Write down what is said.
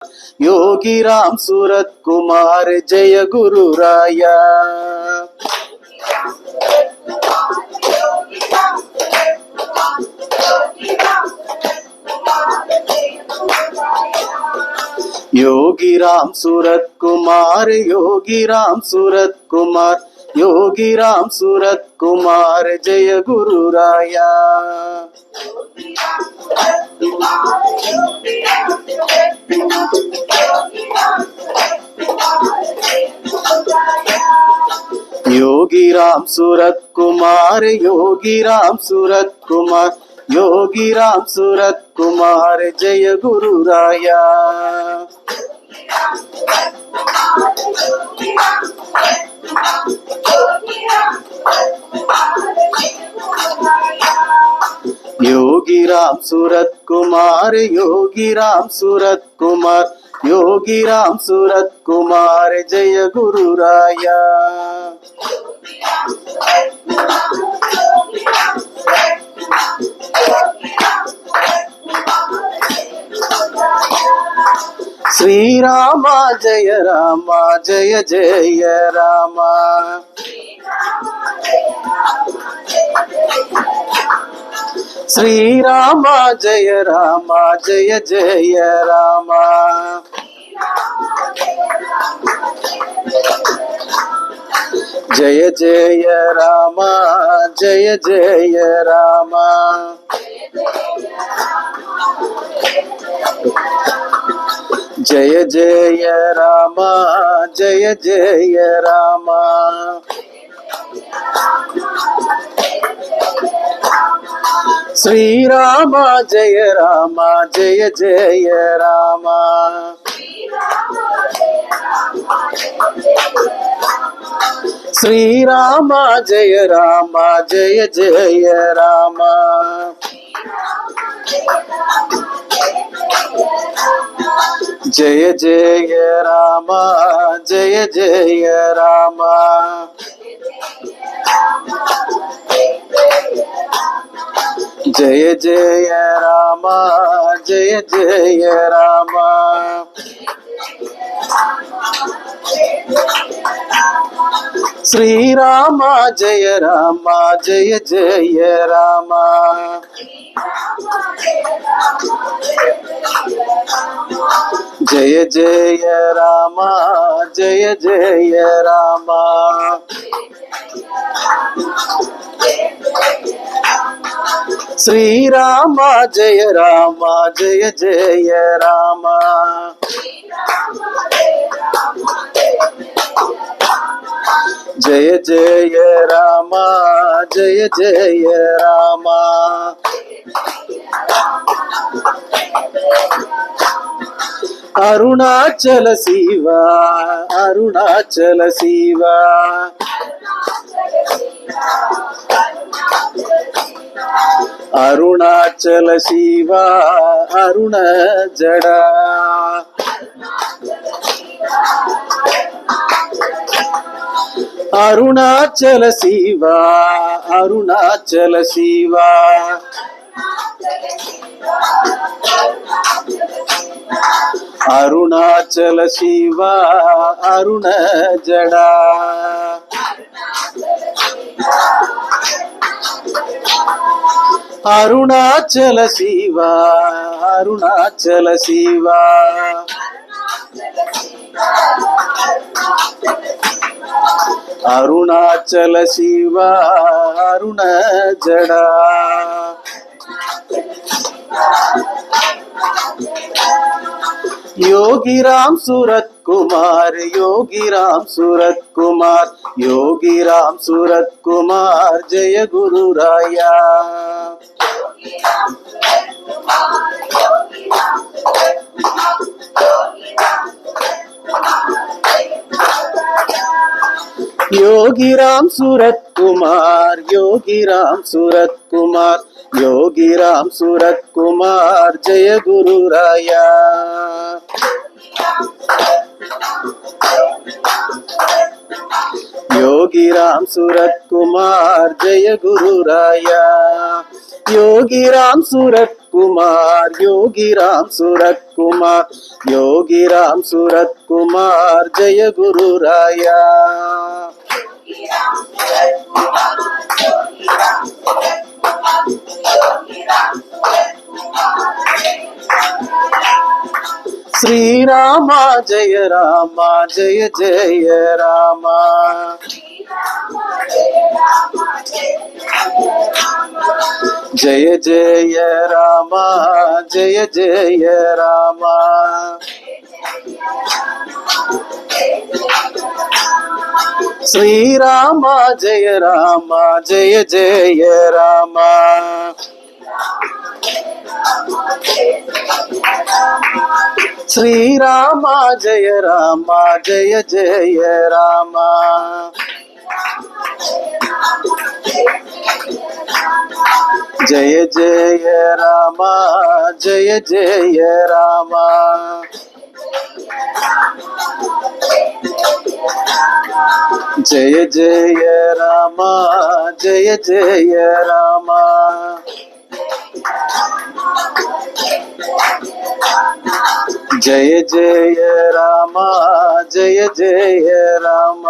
योगी राम सूरत कुमार जय गुरु राया। योगी राम सूरत कुमार, योगी राम सूरत कुमार, योगी राम सूरत कुमार जय गुरु राया। योगी राम सूरत कुमार, योगी राम सूरत कुमार, योगी राम सूरत कुमार जय गुरु राया। योगी राम सूरत कुमार, योगी राम सूरत कुमार, योगी राम सूरत कुमार जय गुरु राया। श्री राम जय राम जय जय राम। श्री राम जय राम जय जय राम। जय जय राम जय जय राम। जय जय राम जय जय राम। श्री राम जय राम जय जय राम। श्री राम जय राम जय जय राम। जय जय राम जय जय राम। जय जय राम जय जय राम। श्री राम जय राम जय जय राम। जय जय राम जय जय राम। श्री राम जय राम जय जय राम। जय जय राम जय जय राम। अरुणाचल शिवा, अरुणाचल शिवा। अरुणाचल शिवा अरुण जड़ा। अरुणाचल शिवा, अरुणाचल शिवा। अरुणाचल शिवा अरुण जड़ा। अरुणाचल शिवा, अरुणाचल शिवा। अरुणाचल शिवा अरुण जड़ा। योगी राम सूरत कुमार, योगी राम सूरत कुमार, योगी राम सूरत कुमार जय गुरु राया। योगी राम सूरत कुमार, योगी राम सूरत कुमार, योगी राम सूरत कुमार जय गुरु राया। योगी राम सूरत कुमार जय गुरु राया। योगी राम सूरत कुमार योगी राम सूरत कुमार योगी राम सूरत कुमार जय गुरु राया श्री राम जय जय राम जय जय राम जय जय राम श्री राम जय जय राम श्री राम जय जय राम जय जय राम जय जय राम जय जय राम जय जय राम जय जय राम जय जय राम